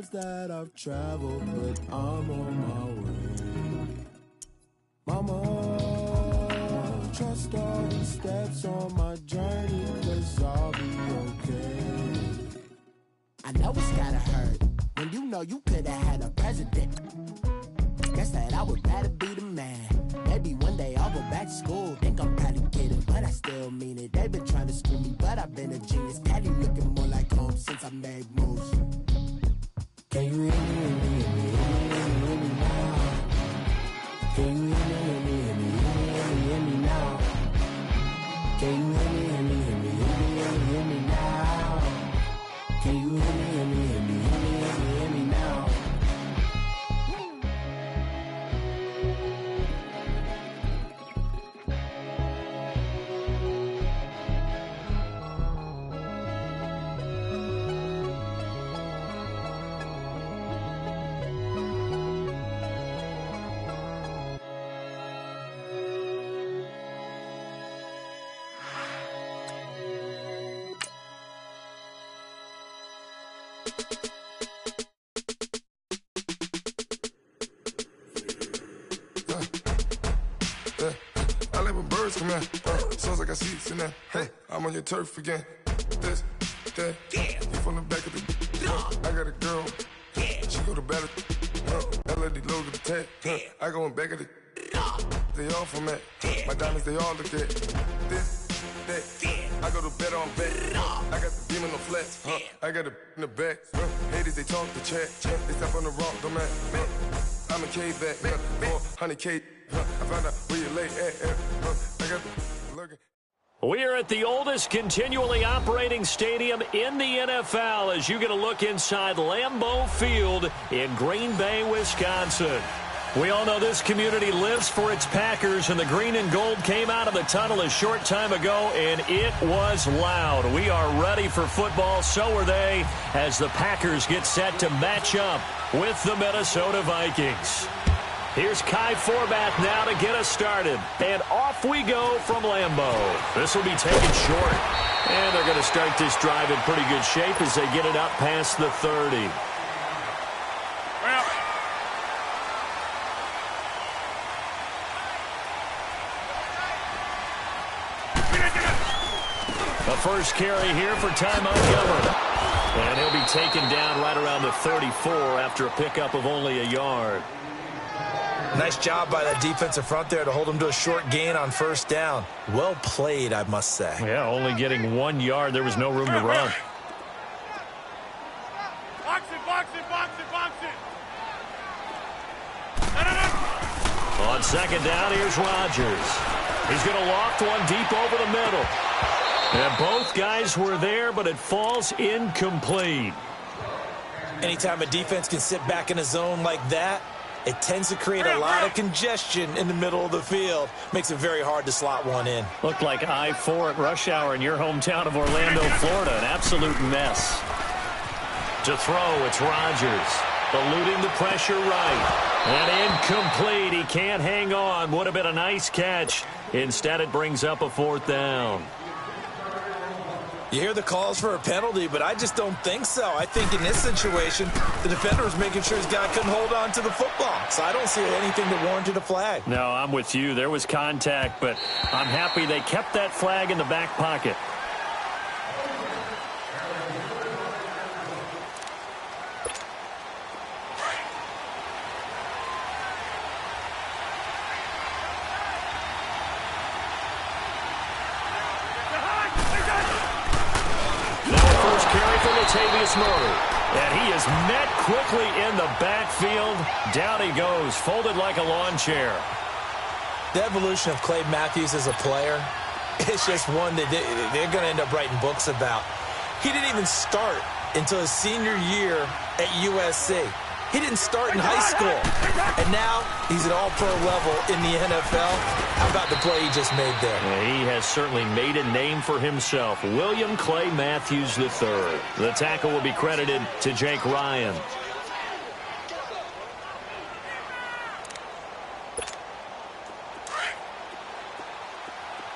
miles that I've traveled, but I'm on my way. Mama, trust all the steps on my journey, 'cause I'll be okay. I know it's gotta hurt when you know you could've had a president. Guess that I would rather be the man. Maybe one day I'll go back to school. Think I'm probably kidding, but I still mean it. They've been trying to screw me, but I've been a genius. Caddy looking more like home since I made moves. Can you hear me, hear me, hear me, hear me, hear me now? Can you hear me, hear me, hear me, hear me, hear me, hear me now? Can you hear me, hear me, hear me, hear me, hear me, hear me now? Can you hear me, hear me, hear me, hear me, hear me, hear me now? I let my birds come in. Sounds like I see seats in there. Hey, I'm on your turf again. This, that, you from the back of the. I got a girl. She go to battle. I let the logo the tag. I go in back of the. They all from that. My diamonds, they all look at. This, that. I go to bed on bed. I got the demon on flats. I got a in the back. Haters, they talk the chat. They step on the rock, don't man. I'm a cave back. 400K. I found out where you lay at. I got the looking. We are at the oldest continually operating stadium in the NFL as you get a look inside Lambeau Field in Green Bay, Wisconsin. We all know this community lives for its Packers, and the green and gold came out of the tunnel a short time ago, and it was loud. We are ready for football, so are they, as the Packers get set to match up with the Minnesota Vikings. Here's Kai Forbath now to get us started. And off we go from Lambeau. This will be taken short. And they're going to start this drive in pretty good shape as they get it up past the 30. The first carry here for Ty Montgomery. And he'll be taken down right around the 34 after a pickup of only a yard. Nice job by that defensive front there to hold him to a short gain on first down. Well played, I must say. Yeah, only getting 1 yard. There was no room to run. Box it, box it, box it, box it. On second down, here's Rodgers. He's going to loft one deep over the middle. And both guys were there, but it falls incomplete. Anytime a defense can sit back in a zone like that, it tends to create a lot of congestion in the middle of the field. Makes it very hard to slot one in. Looked like I-4 at rush hour in your hometown of Orlando, Florida. An absolute mess. To throw, it's Rodgers. Eluding the pressure right. And incomplete. He can't hang on. Would have been a nice catch. Instead, it brings up a fourth down. You hear the calls for a penalty, but I just don't think so. I think in this situation, the defender was making sure his guy couldn't hold on to the football. So I don't see anything that warranted a flag. No, I'm with you. There was contact, but I'm happy they kept that flag in the back pocket. And he is met quickly in the backfield. Down he goes, folded like a lawn chair. The evolution of Clay Matthews as a player, it's just one that they're going to end up writing books about. He didn't even start until his senior year at USC. He didn't start in high school. And now he's at all-pro level in the NFL. How about the play he just made there? Yeah, he has certainly made a name for himself. William Clay Matthews III. The tackle will be credited to Jake Ryan.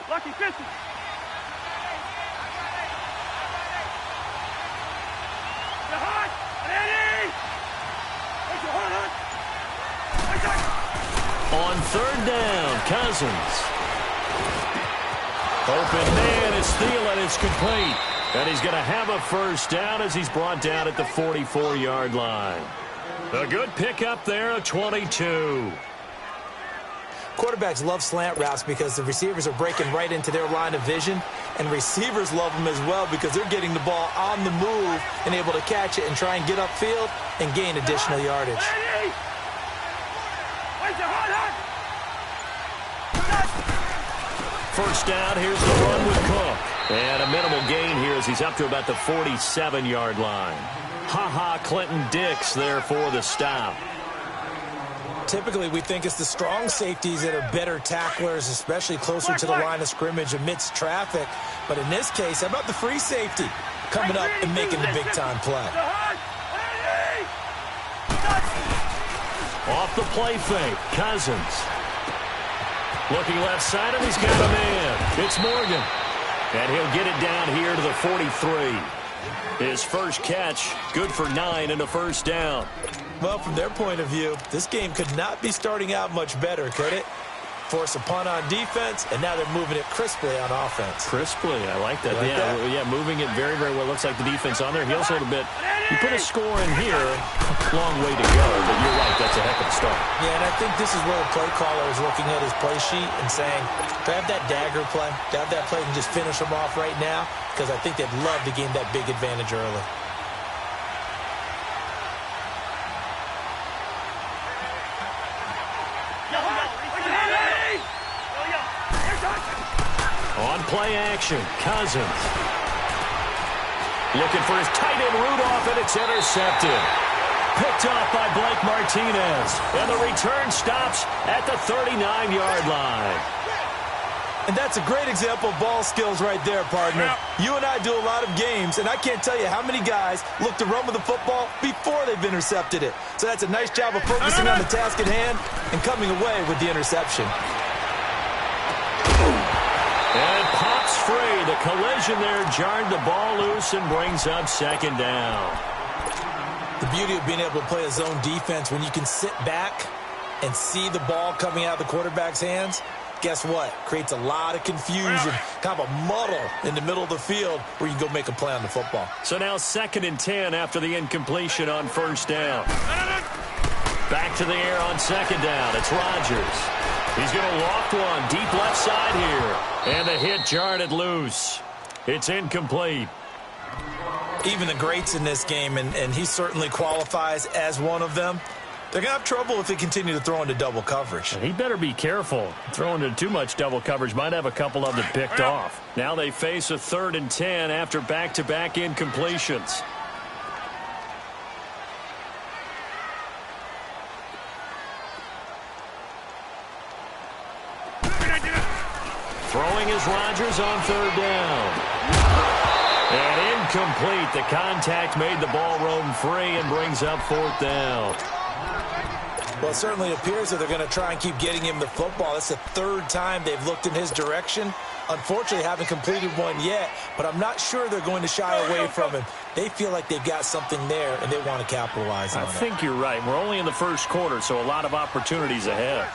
Lucky 50. You're hot. Ready? third down. Cousins. Open man is Thielen. It's complete. And he's going to have a first down as he's brought down at the 44-yard line. A good pickup there, a 22. Quarterbacks love slant routes because the receivers are breaking right into their line of vision, and receivers love them as well because they're getting the ball on the move and able to catch it and try and get upfield and gain additional yardage. First down, here's the run with Cook. And a minimal gain here as he's up to about the 47-yard line. Clinton Dix there for the stop. Typically, we think it's the strong safeties that are better tacklers, especially closer to the line of scrimmage amidst traffic. But in this case, how about the free safety coming up and making the big-time play? Off the play fake, Cousins. Looking left side, and he's got a man. It's Morgan. And he'll get it down here to the 43. His first catch, good for 9 and a first down. Well, from their point of view, this game could not be starting out much better, could it? Force a punt on defense, and now they're moving it crisply on offense. Crisply, I like that. Like that? Yeah, moving it very, very well. Looks like the defense on their heels a little bit. You put a score in here, long way to go, but you're right, that's a heck of a start. Yeah, and I think this is where the play caller is looking at his play sheet and saying, grab that dagger play, grab that play and just finish them off right now, because I think they'd love to gain that big advantage early. On play action, Cousins. Looking for his tight end Rudolph, and it's intercepted. Picked off by Blake Martinez. And the return stops at the 39-yard line. And that's a great example of ball skills right there, partner. You and I do a lot of games, and I can't tell you how many guys look to run with the football before they've intercepted it. So that's a nice job of focusing on the task at hand and coming away with the interception. And it pops free. The collision there jarred the ball loose and brings up second down. The beauty of being able to play a zone defense when you can sit back and see the ball coming out of the quarterback's hands, guess what? Creates a lot of confusion, kind of a muddle in the middle of the field where you can go make a play on the football. So now 2nd and 10 after the incompletion on first down. Back to the air on second down. It's Rodgers. He's going to loft one deep left side here. And the hit jarred it loose. It's incomplete. Even the greats in this game, and he certainly qualifies as one of them, they're going to have trouble if they continue to throw into double coverage. He better be careful. Throwing into too much double coverage might have a couple of them picked off. Now they face a 3rd and 10 after back-to-back incompletions. Throwing is Rodgers on 3rd down. And incomplete. The contact made the ball roam free and brings up 4th down. Well, it certainly appears that they're going to try and keep getting him the football. That's the 3rd time they've looked in his direction. Unfortunately, haven't completed one yet, but I'm not sure they're going to shy away from him. They feel like they've got something there, and they want to capitalize on it. I think you're right. We're only in the first quarter, so a lot of opportunities ahead.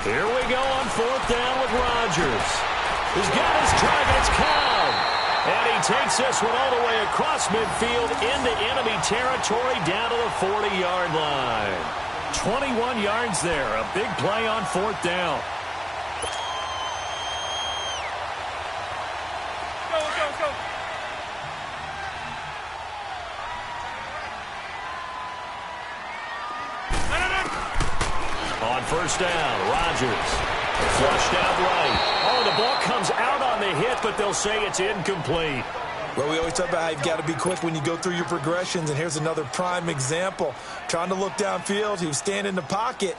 Here we go on 4th down with Rodgers. He's got his target. It's Cobb. And he takes this one all the way across midfield into enemy territory down to the 40-yard line. 21 yards there. A big play on 4th down. Go. On first down, Rodgers. Flushed out right. Oh, the ball comes out on the hit, but they'll say it's incomplete. Well, we always talk about how you've got to be quick when you go through your progressions, and here's another prime example. Trying to look downfield, he was standing in the pocket,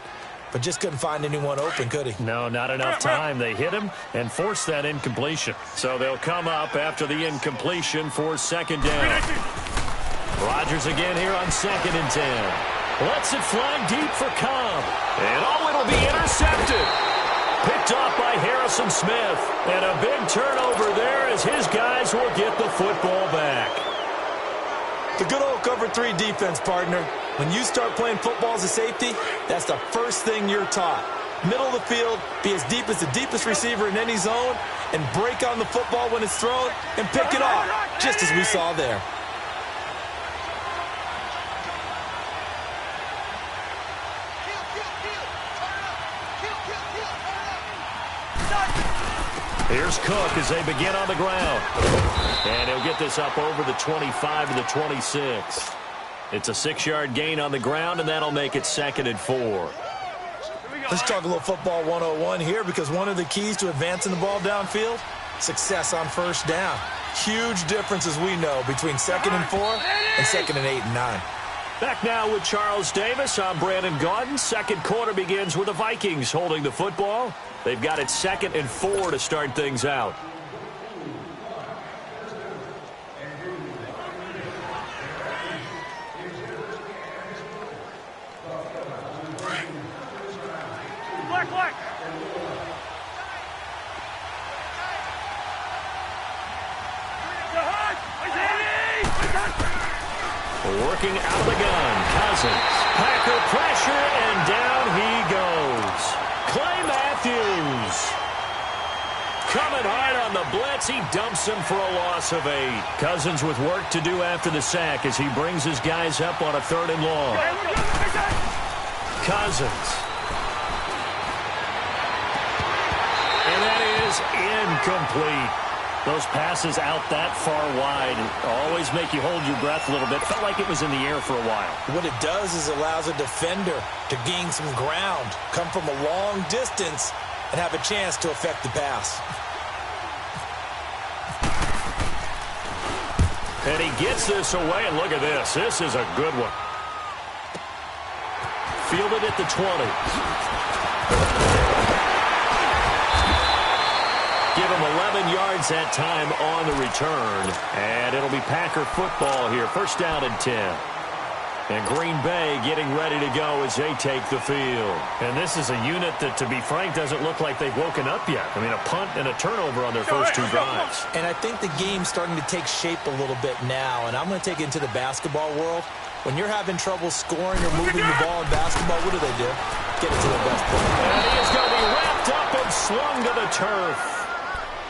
but just couldn't find anyone open, could he? No, not enough time. They hit him and forced that incompletion. So they'll come up after the incompletion for 2nd down. Rodgers again here on 2nd and 10. Lets it fly deep for Cobb. And it'll be intercepted. Picked off by Harrison Smith. And a big turnover there as his guys will get the football back. The good old cover 3 defense, partner. When you start playing football as a safety, that's the first thing you're taught. Middle of the field, be as deep as the deepest receiver in any zone, and break on the football when it's thrown and pick it off, just as we saw there. Here's Cook as they begin on the ground. And he'll get this up over the 25 to the 26. It's a 6-yard gain on the ground, and that'll make it 2nd and 4. Let's talk a little football 101 here, because one of the keys to advancing the ball downfield, success on first down. Huge difference, as we know, between 2nd and 4 and 2nd and 8 and 9. Back now with Charles Davis. I'm Brandon Gaudin. Second quarter begins with the Vikings holding the football. They've got it 2nd and 4 to start things out. Black. Working out of the gun. Cousins. Packer pressure, and down he goes. Clay Matthews. Coming hard on the blitz. He dumps him for a loss of 8. Cousins with work to do after the sack as he brings his guys up on a 3rd and long. Cousins. And that is incomplete. Those passes out that far wide always make you hold your breath a little bit. Felt like it was in the air for a while. What it does is allows a defender to gain some ground, come from a long distance, and have a chance to affect the pass. And he gets this away, and look at this. This is a good one. Fielded at the 20. Give him 11 yards that time on the return. And it'll be Packer football here. First down and 10. And Green Bay getting ready to go as they take the field. And this is a unit that, to be frank, doesn't look like they've woken up yet. I mean, a punt and a turnover on their first 2 drives. And I think the game's starting to take shape a little bit now. And I'm going to take it into the basketball world. When you're having trouble scoring or moving the ball in basketball, what do? Get it to the best player. And he is going to be wrapped up and slung to the turf.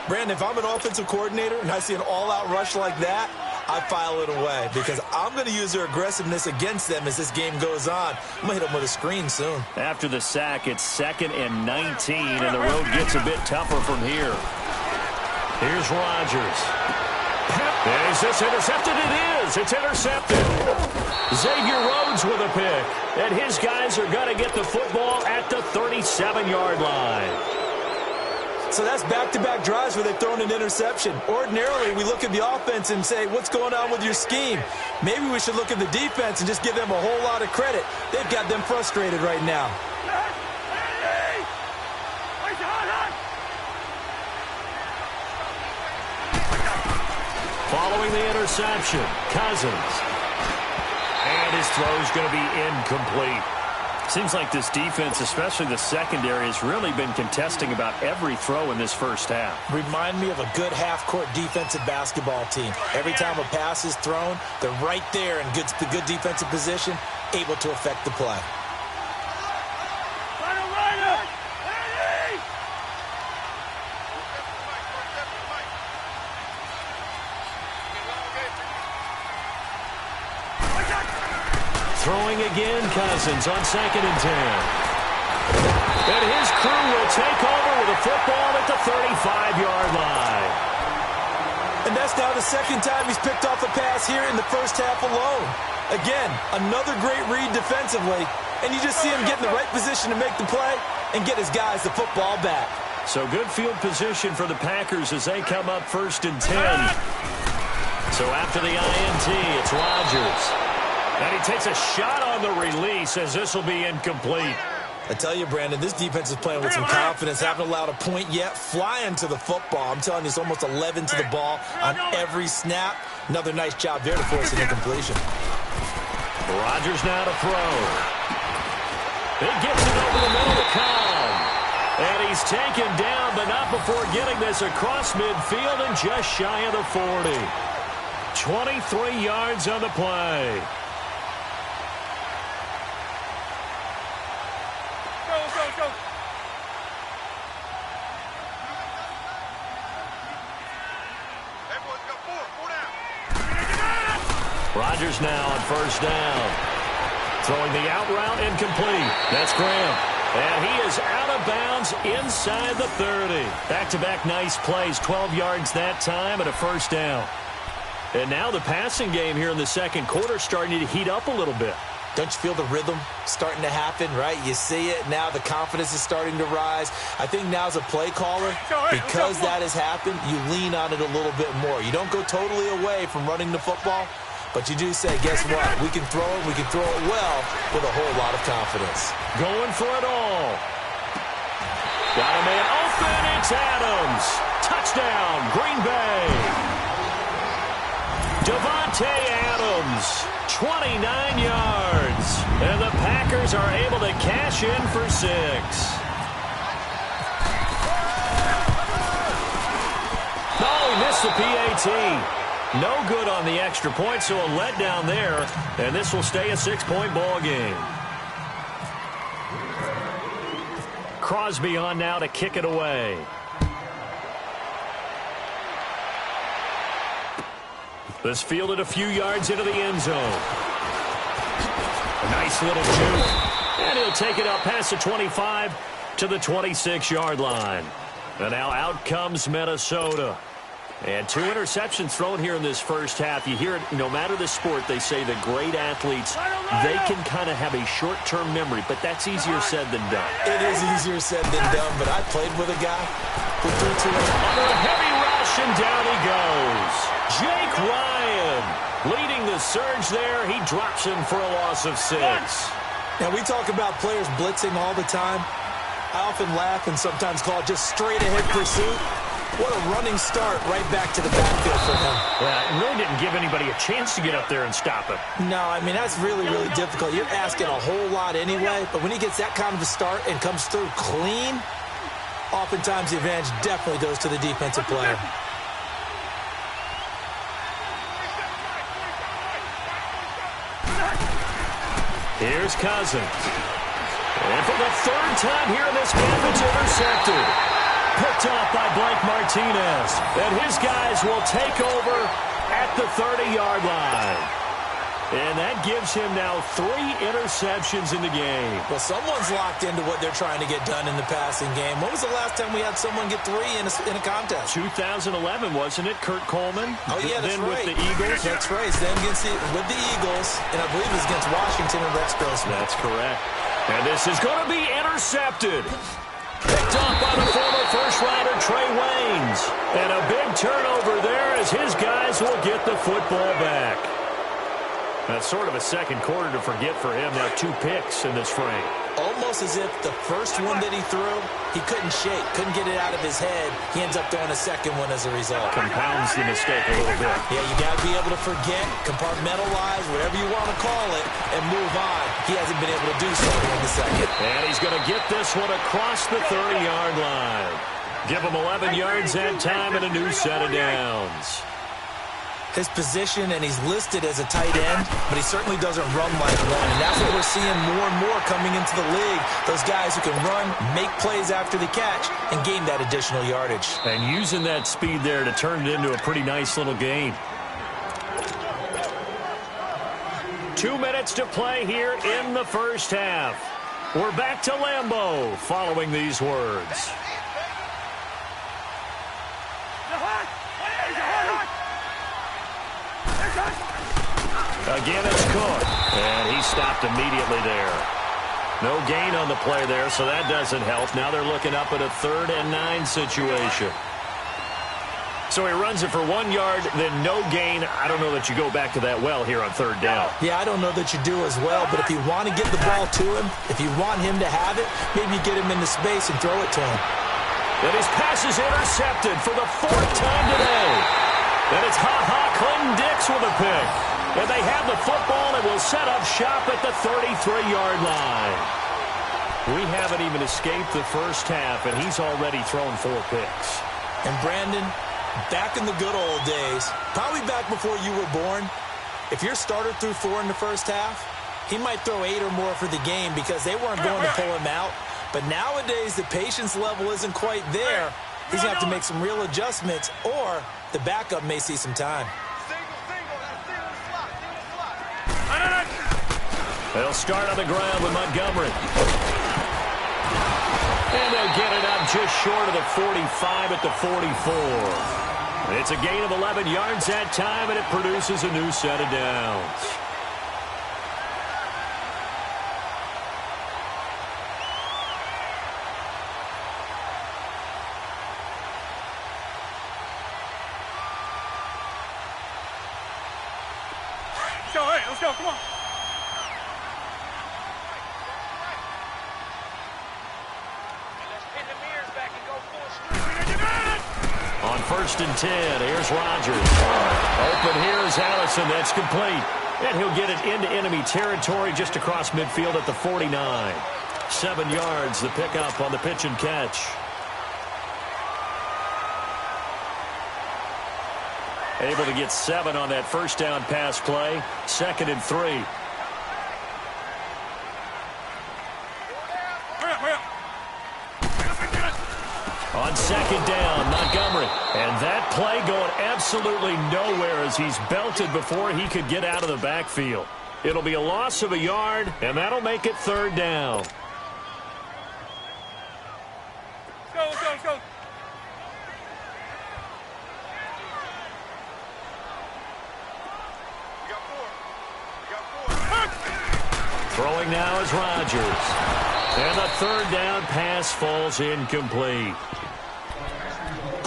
Brandon, if I'm an offensive coordinator and I see an all-out rush like that, I file it away, because I'm going to use their aggressiveness against them as this game goes on. I'm going to hit them with a screen soon. After the sack, it's 2nd and 19, and the road gets a bit tougher from here. Here's Rodgers. And is this intercepted? It is. It's intercepted. Xavier Rhodes with a pick. And his guys are going to get the football at the 37-yard line. So that's back-to-back drives where they've thrown an interception. Ordinarily, we look at the offense and say, what's going on with your scheme? Maybe we should look at the defense and just give them a whole lot of credit. They've got them frustrated right now. Following the interception, Cousins. And his throw's going to be incomplete. Seems like this defense, especially the secondary, has really been contesting about every throw in this first half. Remind me of a good half-court defensive basketball team. Every time a pass is thrown, they're right there in good defensive position, able to affect the play. Throwing again, Cousins on 2nd and 10. And his crew will take over with a football at the 35-yard line. And that's now the 2nd time he's picked off a pass here in the first half alone. Again, another great read defensively, and you just see him get in the right position to make the play and get his guys the football back. So good field position for the Packers as they come up 1st and 10. So after the INT, it's Rodgers. And he takes a shot on the release as this will be incomplete. I tell you, Brandon, this defense is playing with some confidence. Haven't allowed a point yet. Flying to the football. I'm telling you, it's almost 11 to the ball on every snap. Another nice job there to force an incompletion. Rodgers now to throw. He gets it over the middle to Cobb. And he's taken down, but not before getting this across midfield and just shy of the 40. 23 yards on the play. Rodgers now on first down. Throwing the out route incomplete. That's Graham. And he is out of bounds inside the 30. Back-to-back nice plays. 12 yards that time and a first down. And now the passing game here in the second quarter starting to heat up a little bit. Don't you feel the rhythm starting to happen, right? You see it. Now the confidence is starting to rise. I think now as a play caller, because that has happened, you lean on it a little bit more. You don't go totally away from running the football, but you do say, guess what? We can throw it. We can throw it well with a whole lot of confidence. Going for it all. Got a man open. It's Adams. Touchdown, Green Bay. Devontae Adams, 29 yards. And the Packers are able to cash in for 6. Oh, he missed the PAT. No good on the extra point, so a letdown there. And this will stay a 6-point ball game. Crosby on now to kick it away. This fielded a few yards into the end zone. A nice little juke. And he'll take it up past the 25 to the 26-yard line. And now out comes Minnesota. And 2 interceptions thrown here in this first half. You hear it, no matter the sport, they say that great athletes, they can kind of have a short-term memory, but that's easier said than done. It is easier said than done, but I played with a guy who threw 2 under a heavy rush, and down he goes. Jake Ryan leading the surge there. He drops him for a loss of 6. Now, we talk about players blitzing all the time. I often laugh and sometimes call it just straight-ahead pursuit. What a running start right back to the backfield for him. Yeah, it really didn't give anybody a chance to get up there and stop him. No, I mean, that's really, really difficult. You're asking a whole lot anyway, but when he gets that kind of a start and comes through clean, oftentimes the advantage definitely goes to the defensive player. Here's Cousins. And for the 3rd time here in this game, it's intercepted. Picked off by Blake Martinez. And his guys will take over at the 30-yard line. And that gives him now 3 interceptions in the game. Well, someone's locked into what they're trying to get done in the passing game. When was the last time we had someone get 3 in a contest? 2011, wasn't it? Kurt Coleman. Oh, yeah, that's then right. with the Eagles. That's right. Then with the Eagles, and I believe it was against Washington and Rex Grossman. That's correct. And this is going to be intercepted. Picked off by the former first-rounder Trey Waynes. And a big turnover there as his guys will get the football back. That's sort of a second quarter to forget for him. Now 2 picks in this frame. Almost as if the first one that he threw, he couldn't shake, couldn't get it out of his head. He ends up throwing a second one as a result. Compounds the mistake a little bit. Yeah, you got to be able to forget, compartmentalize, whatever you want to call it, and move on. He hasn't been able to do so in the second. And he's going to get this one across the 30-yard line. Give him 11 yards that time and a new set of downs. His position, and he's listed as a tight end, but he certainly doesn't run like one. And that's what we're seeing more and more coming into the league. Those guys who can run, make plays after the catch, and gain that additional yardage. And using that speed there to turn it into a pretty nice little game. 2 minutes to play here in the first half. We're back to Lambeau following these words. Again, it's Cook. And he stopped immediately there. No gain on the play there, so that doesn't help. Now they're looking up at a 3rd and 9 situation. So he runs it for 1 yard, then no gain. I don't know that you go back to that well here on 3rd down. Yeah, I don't know that you do as well, but if you want to get the ball to him, if you want him to have it, maybe you get him into space and throw it to him. And his pass is intercepted for the 4th time today. And it's Clinton Dix with a pick. And they have the football and will set up shop at the 33-yard line. We haven't even escaped the first half, and he's already thrown 4 picks. And Brandon, back in the good old days, probably back before you were born, if your starter threw 4 in the first half, he might throw 8 or more for the game because they weren't going to pull him out. But nowadays, the patience level isn't quite there. He's going to have to make some real adjustments, or the backup may see some time. They'll start on the ground with Montgomery. And they'll get it up just short of the 45 at the 44. It's a gain of 11 yards that time, and it produces a new set of downs. Let's go, hey, let's go, come on. On 1st and 10, here's Rodgers. Open here is Allison. That's complete. And he'll get it into enemy territory just across midfield at the 49. 7 yards, the pickup on the pitch and catch. Able to get 7 on that first down pass play. 2nd and 3. On 2nd down, Montgomery. And that play going absolutely nowhere as he's belted before he could get out of the backfield. It'll be a loss of a yard, and that'll make it 3rd down. Let's go, let's go, let's go. Throwing now is Rodgers. And the 3rd down pass falls incomplete.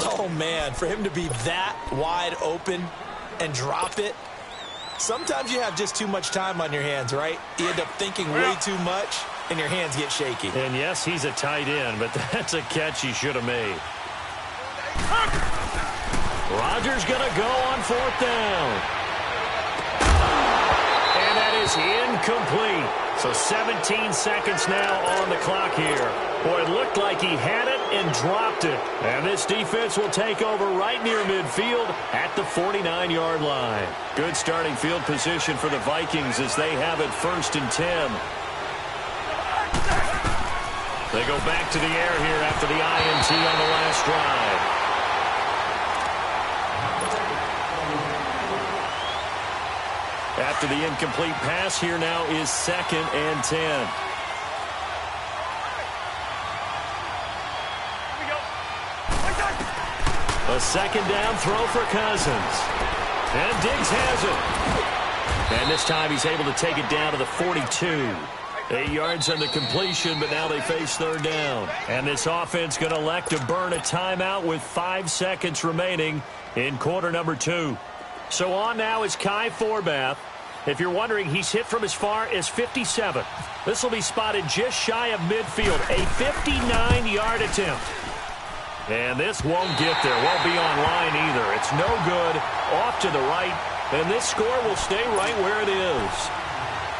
Oh, man, for him to be that wide open and drop it, sometimes you have just too much time on your hands, right? You end up thinking way too much, and your hands get shaky. And, yes, he's a tight end, but that's a catch he should have made. Rodgers going to go on 4th down. And that is incomplete. So 17 seconds now on the clock here. Boy, it looked like he had it and dropped it. And this defense will take over right near midfield at the 49-yard line. Good starting field position for the Vikings as they have it 1st and 10. They go back to the air here after the INT on the last drive. After the incomplete pass, here now is 2nd and 10. A 2nd down throw for Cousins. And Diggs has it. And this time he's able to take it down to the 42. 8 yards on the completion, but now they face 3rd down. And this offense going to elect to burn a timeout with 5 seconds remaining in quarter number 2. So on now is Kai Forbath. If you're wondering, he's hit from as far as 57. This will be spotted just shy of midfield. A 59-yard attempt. And this won't get there. Won't be on line either. It's no good. Off to the right. And this score will stay right where it is.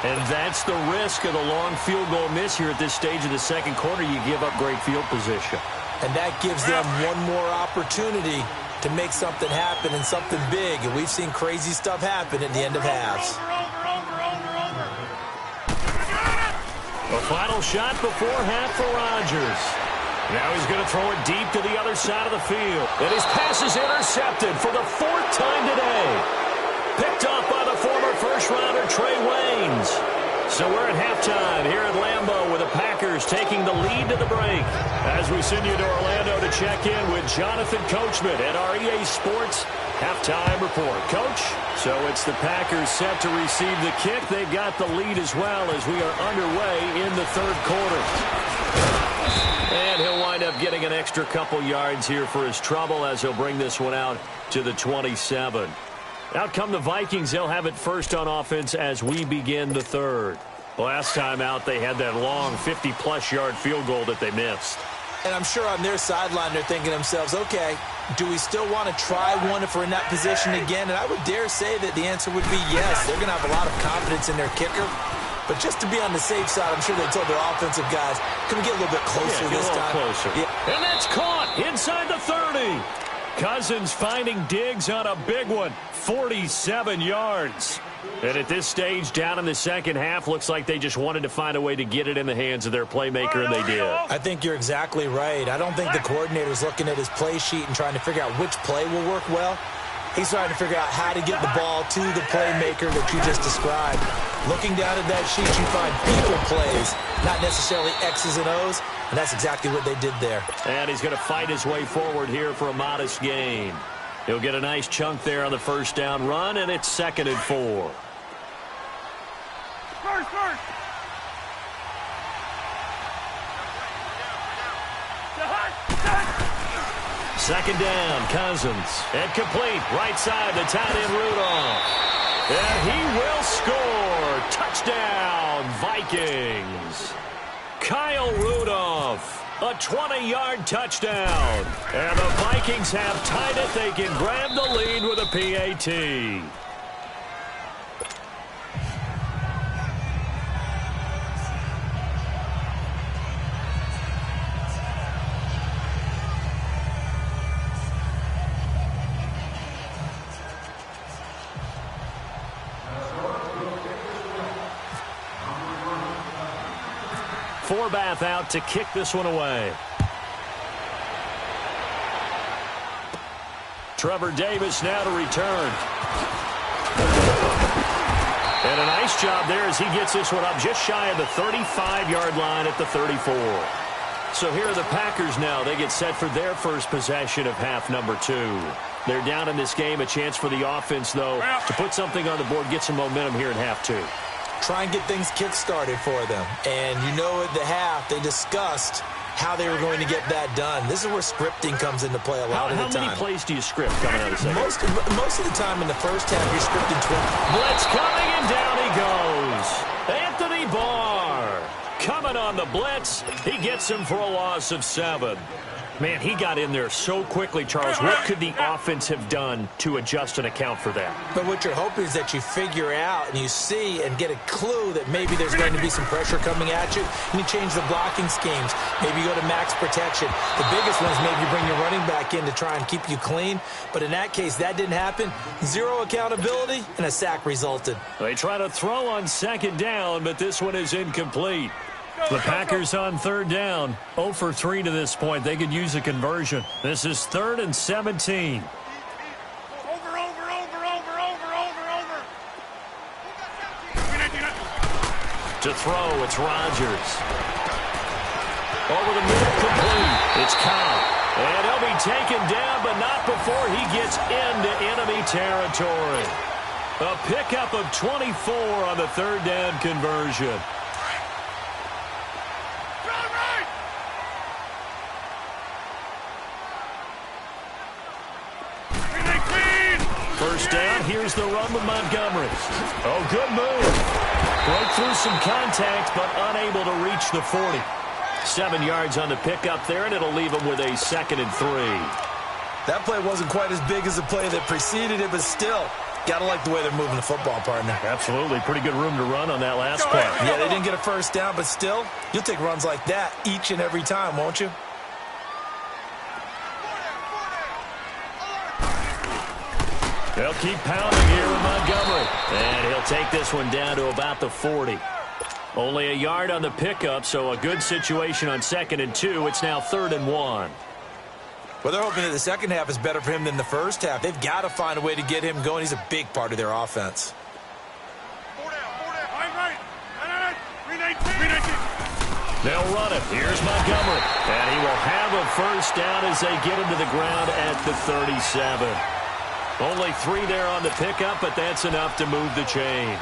And that's the risk of the long field goal miss here at this stage of the 2nd quarter. You give up great field position. And that gives them one more opportunity to make something happen and something big. And we've seen crazy stuff happen at the end of halves. A final shot before half for Rodgers. Now he's going to throw it deep to the other side of the field. And his pass is intercepted for the 4th time today. Picked off by the former first-rounder Trey Waynes. So we're at halftime here at Lambeau with the Packers taking the lead to the break. As we send you to Orlando to check in with Jonathan Coachman at our EA Sports Halftime Report. Coach, so it's the Packers set to receive the kick. They've got the lead as well as we are underway in the 3rd quarter. And he'll wind up getting an extra couple yards here for his trouble as he'll bring this one out to the 27. Out come the Vikings. They'll have it first on offense as we begin the 3rd. Last time out, they had that long 50-plus yard field goal that they missed. And I'm sure on their sideline, they're thinking to themselves, okay, do we still want to try one if we're in that position again? And I would dare say that the answer would be yes. They're going to have a lot of confidence in their kicker. But just to be on the safe side, I'm sure they told their offensive guys, can we get a little bit closer this time? Closer. Yeah. And that's caught inside the 30. Cousins finding Diggs on a big one, 47 yards. And at this stage, down in the second half, looks like they just wanted to find a way to get it in the hands of their playmaker, and they did. I think you're exactly right. I don't think the coordinator's looking at his play sheet and trying to figure out which play will work well. He's trying to figure out how to get the ball to the playmaker that you just described. Looking down at that sheet, you find people plays, not necessarily X's and O's, and that's exactly what they did there. And he's going to fight his way forward here for a modest gain. He'll get a nice chunk there on the first down run, and it's 2nd and 4. First. Second down, Cousins. And complete, right side, the tight end Rudolph. And he will score. Touchdown, Vikings. Kyle Rudolph, a 20-yard touchdown. And the Vikings have tied it. They can grab the lead with a PAT. Forbath out to kick this one away. Trevor Davis now to return. And a nice job there as he gets this one up just shy of the 35-yard line at the 34. So here are the Packers now. They get set for their first possession of half number 2. They're down in this game. A chance for the offense, though, to put something on the board, get some momentum here in half 2. Try and get things kick-started for them. And you know at the half, they discussed how they were going to get that done. This is where scripting comes into play a lot of the time. How many plays do you script coming out of the second? Most of the time in the first half, you're scripting 20. Blitz coming, and down he goes. Anthony Barr coming on the blitz. He gets him for a loss of 7. Man, he got in there so quickly, Charles. What could the offense have done to adjust and account for that? But what you're hoping is that you figure out and you see and get a clue that maybe there's going to be some pressure coming at you, and you change the blocking schemes. Maybe you go to max protection. The biggest one is maybe you bring your running back in to try and keep you clean. But in that case, that didn't happen. 0 accountability, and a sack resulted. They try to throw on second down, but this one is incomplete. The Packers on third down, 0 for 3 to this point. They could use a conversion. This is 3rd and 17. Over. To throw, it's Rodgers. Over the middle, complete. It's Cobb. And he'll be taken down, but not before he gets into enemy territory. A pickup of 24 on the third down conversion. First down, here's the run with Montgomery. Oh, good move. Broke through some contact, but unable to reach the 40. 7 yards on the pickup there, and it'll leave him with a 2nd and 3. That play wasn't quite as big as the play that preceded it, but still, got to like the way they're moving the football, partner. Absolutely. Pretty good room to run on that last play. Yeah, they didn't get a first down, but still, you'll take runs like that each and every time, won't you? They'll keep pounding here with Montgomery. And he'll take this one down to about the 40. Only a yard on the pickup, so a good situation on 2nd and 2. It's now 3rd and 1. Well, they're hoping that the second half is better for him than the first half. They've got to find a way to get him going. He's a big part of their offense. They'll run it. Here's Montgomery. And he will have a first down as they get him to the ground at the 37. Only 3 there on the pickup, but that's enough to move the chains.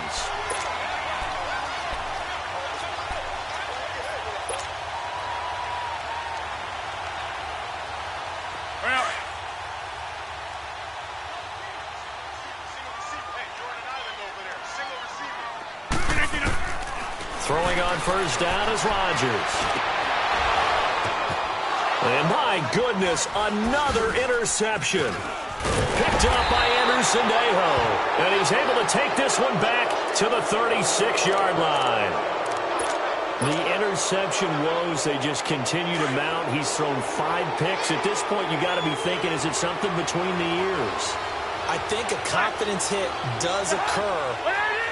Throwing on first down is Rodgers. And my goodness, another interception. Picked up by Anderson-Dejo. And he's able to take this one back to the 36-yard line. The interception woes, they just continue to mount. He's thrown 5 picks. At this point, you got to be thinking, is it something between the ears? I think a confidence hit does occur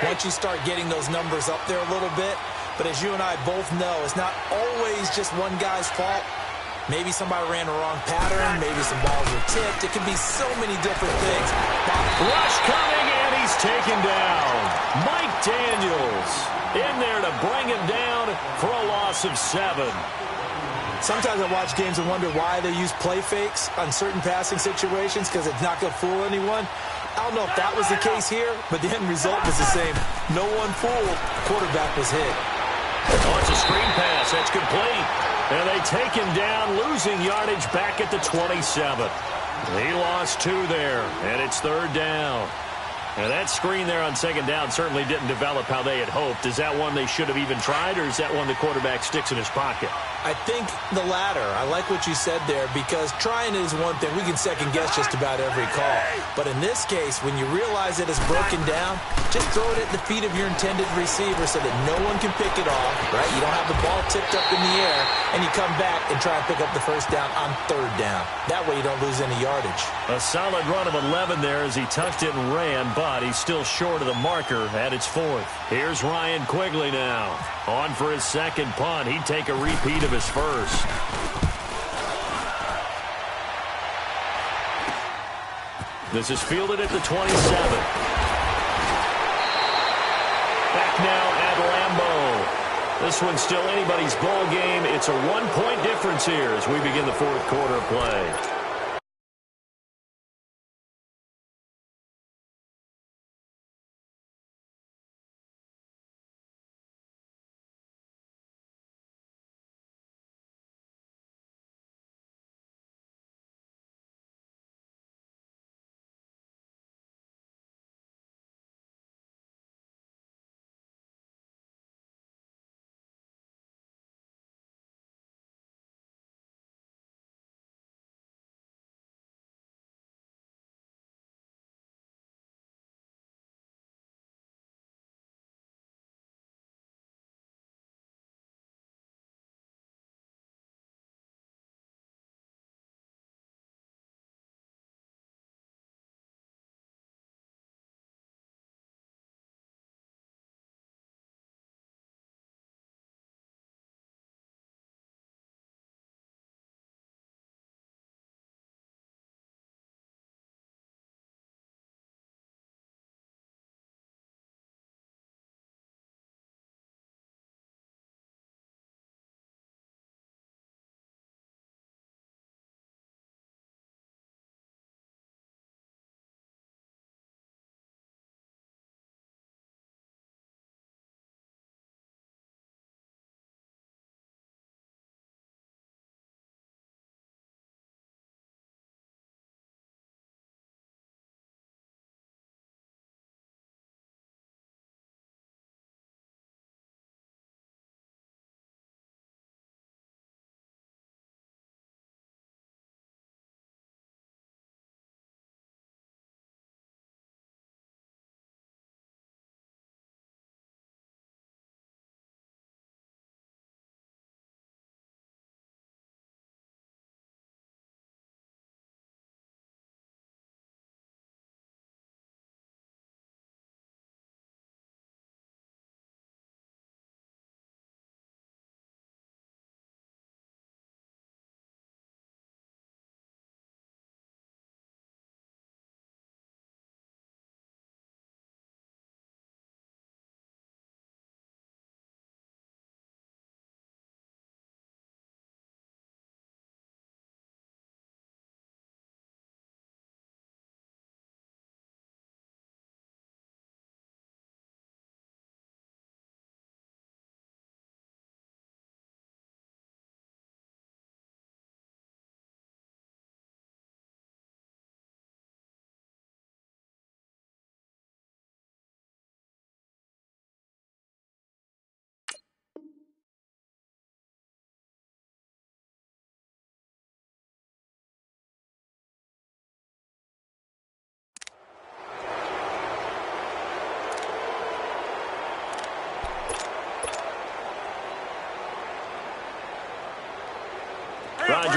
once you start getting those numbers up there a little bit. But as you and I both know, it's not always just one guy's fault. Maybe somebody ran the wrong pattern. Maybe some balls were tipped. It can be so many different things. Rush coming, and he's taken down. Mike Daniels in there to bring him down for a loss of 7. Sometimes I watch games and wonder why they use play fakes on certain passing situations, because it's not going to fool anyone. I don't know if that was the case here, but the end result was the same. No one fooled. Quarterback was hit. Oh, it's a screen pass. That's complete. And they take him down, losing yardage back at the 27. He lost 2 there, and it's 3rd down. And that screen there on 2nd down certainly didn't develop how they had hoped. Is that one they should have even tried, or is that one the quarterback sticks in his pocket? I think the latter. I like what you said there, because trying is one thing. We can second-guess just about every call. But in this case, when you realize that it's broken down, just throw it at the feet of your intended receiver so that no one can pick it off, right? You don't have the ball tipped up in the air, and you come back and try and pick up the 1st down on 3rd down. That way you don't lose any yardage. A solid run of 11 there as he tucked it and ran, but he's still short of the marker at its 4th. Here's Ryan Quigley now. On for his 2nd punt. He'd take a repeat of his 1st. This is fielded at the 27. Back now at Lambeau. This one's still anybody's ball game. It's a 1-point difference here as we begin the 4th quarter of play.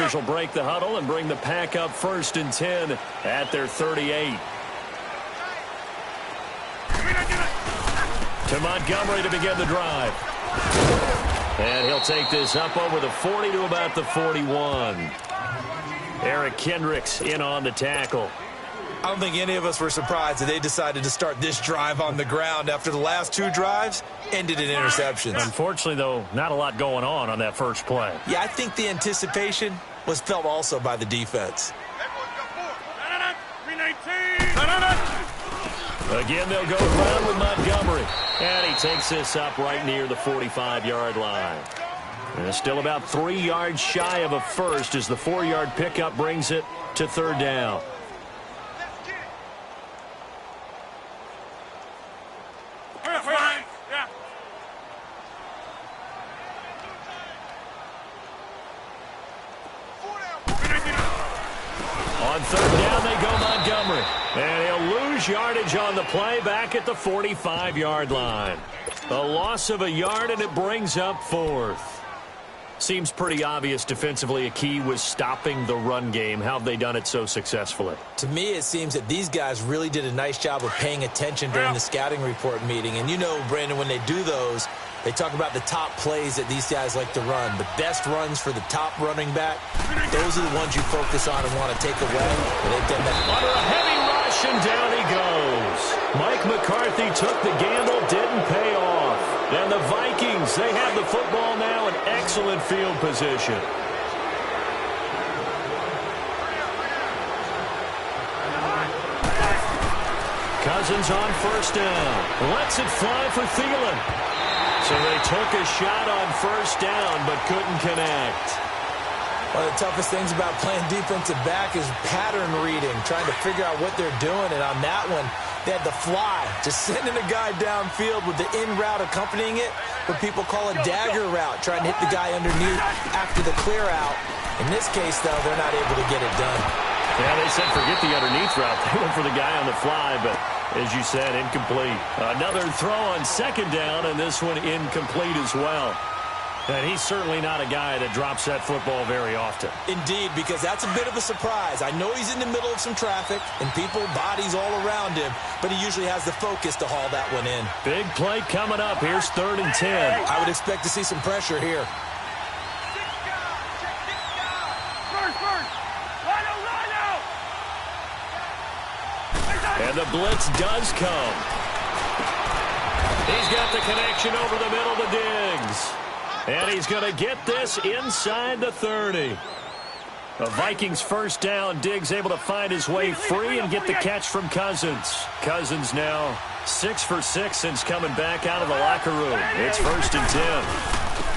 Chargers will break the huddle and bring the pack up 1st and 10 at their 38. To Montgomery to begin the drive. And he'll take this up over the 40 to about the 41. Eric Kendricks in on the tackle. I don't think any of us were surprised that they decided to start this drive on the ground after the last 2 drives ended in interceptions. Unfortunately, though, not a lot going on that first play. Yeah, I think the anticipation was felt also by the defense. Again, they'll go around with Montgomery. And he takes this up right near the 45-yard line. And it's still about 3 yards shy of a first as the 4-yard pickup brings it to 3rd down. On 3rd down, they go Montgomery. And he'll lose yardage on the play back at the 45-yard line. A loss of a yard, and it brings up 4th. Seems pretty obvious defensively a key was stopping the run game. How have they done it so successfully? To me, it seems that these guys really did a nice job of paying attention during the scouting report meeting. And you know, Brandon, when they do those, they talk about the top plays that these guys like to run. The best runs for the top running back, those are the ones you focus on and want to take away. And they've done that. Under a heavy rush, and down he goes. Mike McCarthy took the gamble, didn't pay off. And the Vikings, they have the football now in excellent field position. Cousins on 1st down. Lets it fly for Thielen. So they took a shot on 1st down, but couldn't connect. One of the toughest things about playing defensive back is pattern reading, trying to figure out what they're doing. And on that one, they had the fly, just sending a guy downfield with the in route accompanying it, what people call a dagger route, trying to hit the guy underneath after the clear out. In this case, though, they're not able to get it done. Yeah, they said forget the underneath route. They went for the guy on the fly, but as you said, incomplete. Another throw on 2nd down, and this one incomplete as well. And he's certainly not a guy that drops that football very often. Indeed, because that's a bit of a surprise. I know he's in the middle of some traffic and people, bodies all around him, but he usually has the focus to haul that one in. Big play coming up. Here's 3rd and 10. I would expect to see some pressure here. And the blitz does come. He's got the connection over the middle to Diggs. And he's going to get this inside the 30. The Vikings 1st down. Diggs able to find his way free and get the catch from Cousins. Cousins now 6 for 6 since coming back out of the locker room. It's 1st and 10.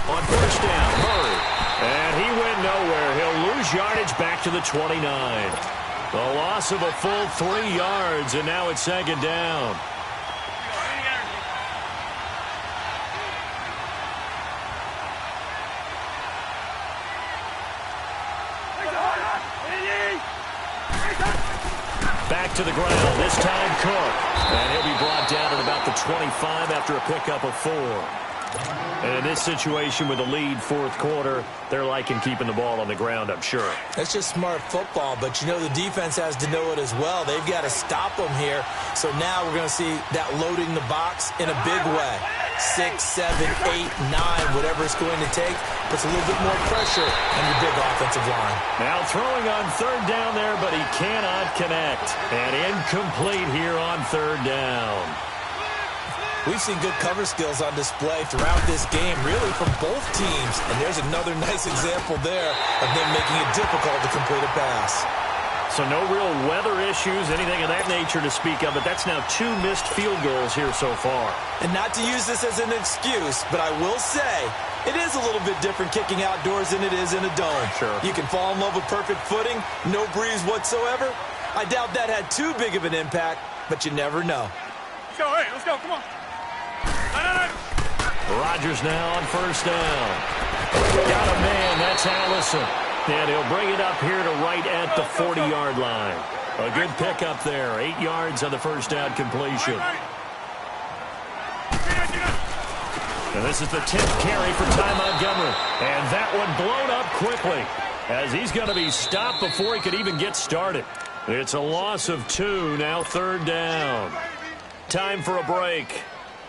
On 1st down, Murray. And he went nowhere. He'll lose yardage back to the 29. The loss of a full 3 yards, and now it's 2nd down. Back to the ground, this time Cook. And he'll be brought down at about the 25 after a pickup of 4. And in this situation with a lead 4th quarter, they're liking keeping the ball on the ground, I'm sure. That's just smart football, but you know the defense has to know it as well. They've got to stop them here. So now we're going to see that loading the box in a big way. 6, 7, 8, 9, whatever it's going to take, puts a little bit more pressure on your big offensive line. Now throwing on 3rd down there, but he cannot connect. And incomplete here on 3rd down. We've seen good cover skills on display throughout this game, really from both teams. And there's another nice example there of them making it difficult to complete a pass. So no real weather issues, anything of that nature to speak of, but that's now 2 missed field goals here so far. And not to use this as an excuse, but I will say it is a little bit different kicking outdoors than it is in a dome. Sure. You can fall in love with perfect footing, no breeze whatsoever. I doubt that had too big of an impact, but you never know. Let's go, hey, let's go, come on. Rodgers now on 1st down. Got a man, that's Allison. And he'll bring it up here to right at the 40-yard line. A good pickup there. 8 yards on the 1st down completion. And this is the 10th carry for Ty Montgomery. And that one blown up quickly. as he's going to be stopped before he could even get started. It's a loss of 2, now 3rd down. Time for a break.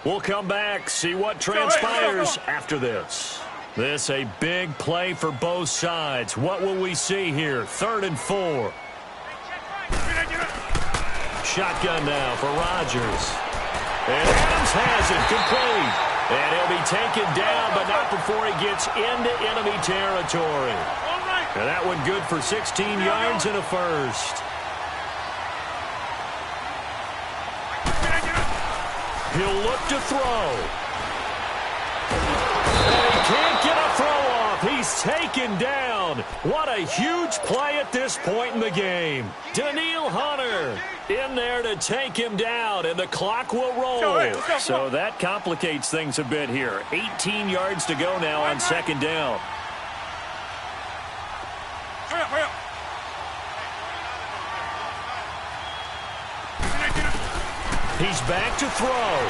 We'll come back, see what transpires after this. This a big play for both sides. What will we see here? 3rd and 4. Shotgun now for Rodgers. And Adams has it, complete. And he'll be taken down, but not before he gets into enemy territory. And that one good for 16 yards and a first. He'll look to throw. And he can't get a throw off. He's taken down. What a huge play at this point in the game. Daniil Hunter in there to take him down, and the clock will roll. So that complicates things a bit here. 18 yards to go now on 2nd down. He's back to throw.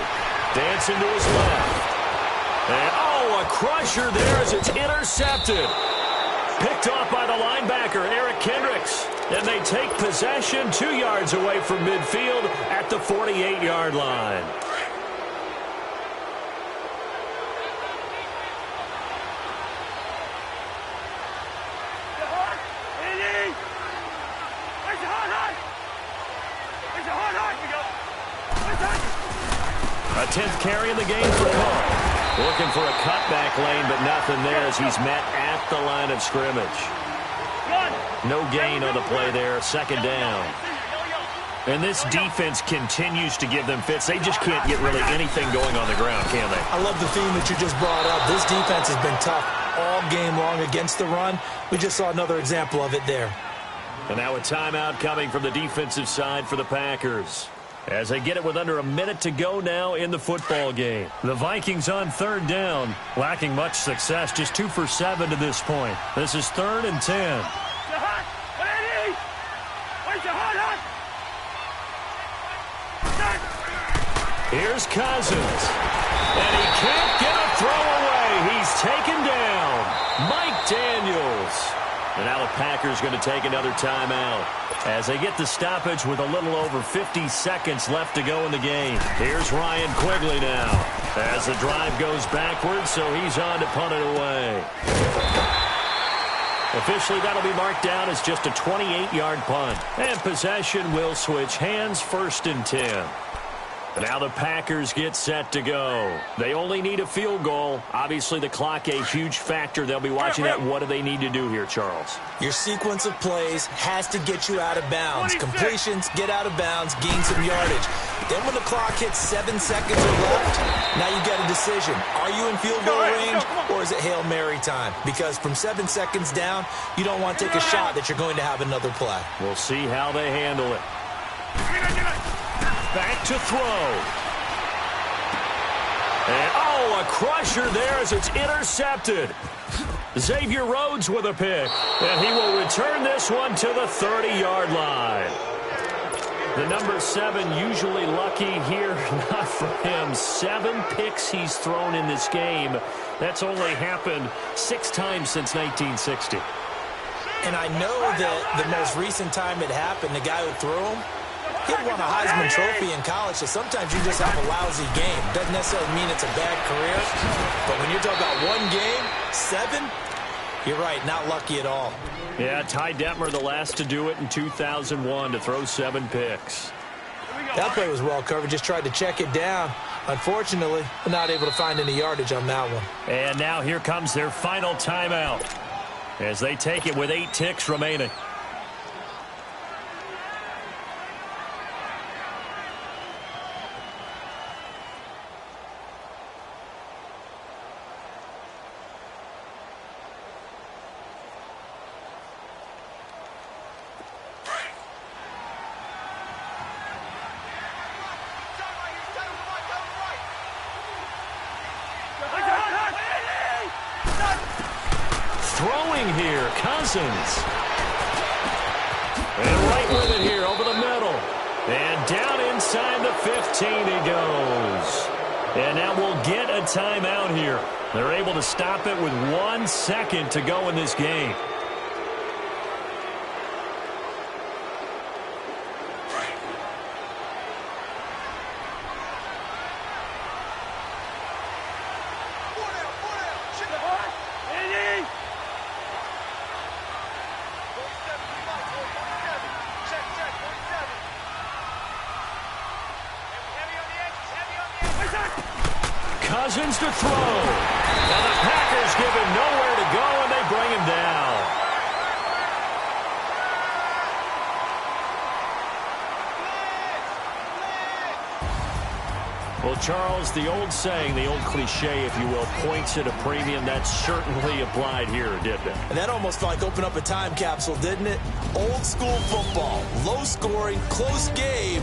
Dancing to his left. And, oh, a crusher there as it's intercepted. Picked off by the linebacker, Eric Kendricks. And they take possession 2 yards away from midfield at the 48-yard line. A 10th carry in the game for Cook. Looking for a cutback lane, but nothing there as he's met at the line of scrimmage. No gain on the play there, 2nd down. And this defense continues to give them fits. They just can't get really anything going on the ground, can they? I love the theme that you just brought up. This defense has been tough all game long against the run. We just saw another example of it there. And now a timeout coming from the defensive side for the Packers, as they get it with under a minute to go now in the football game. The Vikings on 3rd down, lacking much success, just 2 for 7 to this point. This is 3rd and 10. Here's Cousins, and he can't get a throw away. He's taken down. Mike Daniels. And now the Packers going to take another timeout as they get the stoppage with a little over 50 seconds left to go in the game. Here's Ryan Quigley now as the drive goes backwards, so he's on to punt it away. Officially, that'll be marked down as just a 28-yard punt. And possession will switch hands, 1st and 10. Now the Packers get set to go. They only need a field goal. Obviously, the clock a huge factor. They'll be watching that. What do they need to do here, Charles? Your sequence of plays has to get you out of bounds. Completions, get out of bounds, gain some yardage. Then when the clock hits 7 seconds or left, now you got a decision. Are you in field goal range, or is it Hail Mary time? Because from 7 seconds down, you don't want to take a shot that you're going to have another play. We'll see how they handle it. Back to throw. And, oh, a crusher there as it's intercepted. Xavier Rhodes with a pick. And he will return this one to the 30-yard line. The number 7 usually lucky here. Not for him. 7 picks he's thrown in this game. That's only happened 6 times since 1960. And I know that the most recent time it happened, the guy who threw him, he won a Heisman Trophy in college, so sometimes you just have a lousy game. Doesn't necessarily mean it's a bad career, but when you're talking about 1 game, 7, you're right, not lucky at all. Yeah, Ty Detmer, the last to do it in 2001, to throw 7 picks. That play was well covered, just tried to check it down. Unfortunately, not able to find any yardage on that one. And now here comes their final timeout as they take it with 8 ticks remaining. Throwing here, Cousins. And right with it here, over the middle. And down inside the 15 he goes. And now we'll get a timeout here. They're able to stop it with 1 second to go in this game. Cousins to throw. Now the Packers give him nowhere to go, and they bring him down. Well, Charles, the old saying, the old cliche, if you will, points at a premium. That certainly applied here, didn't it? And that almost felt like opened up a time capsule, didn't it? Old school football, low scoring, close game.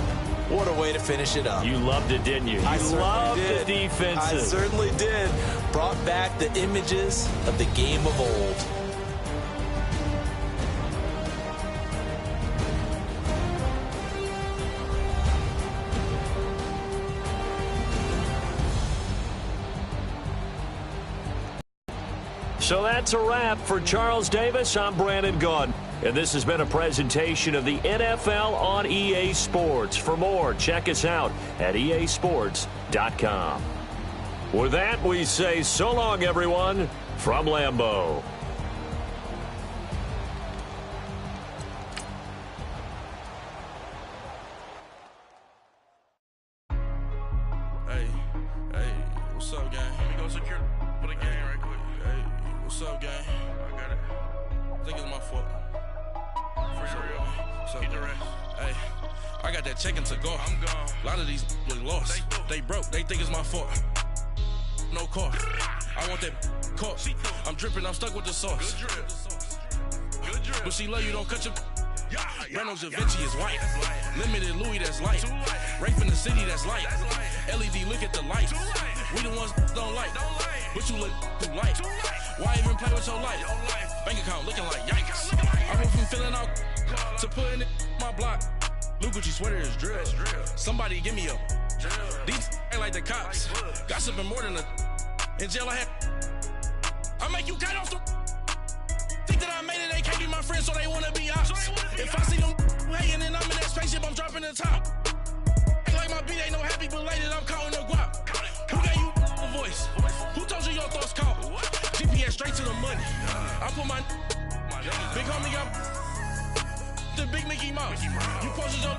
What a way to finish it up. You loved it, didn't you? I You loved did. the defenses. I certainly did. Brought back the images of the game of old. So that's a wrap for Charles Davis. I'm Brandon Gaudin. And this has been a presentation of the NFL on EA Sports. For more, check us out at easports.com. With that, we say so long, everyone, from Lambeau. Hey, what's up, gang? Let me go secure for the game right quick. Hey, what's up, gang? I got it. I think it's my fault. For real. Keep the rest. Hey, I got that check-in to go. I'm gone. A lot of these was lost. They broke. They think it's my fault. No car. I want that car. I'm dripping. I'm stuck with the sauce. Good drip. But she love you. Don't cut your. Reynolds Da Vinci is white. Limited Louis, that's light. Rape in the city, that's light. LED, look at the lights. We the ones don't like. But you look too light. Why even play with your life? Bank account looking like yikes. I went from filling out to putting it in my block. Blue Gucci sweater is drill. Somebody give me a. These ain't like the cops. Gossiping more than a. In jail I had. I make you cut off the. Think that I made it, they can't be my friends, so they wanna be ops. If I see them hanging and I'm in that spaceship, I'm dropping the top. Ain't like my beat ain't no happy belated, I'm counting the guap. Who gave you a voice? Who told you your thoughts count? GPS straight to the money. I put my big homie got the big Mickey Mouse. You posted your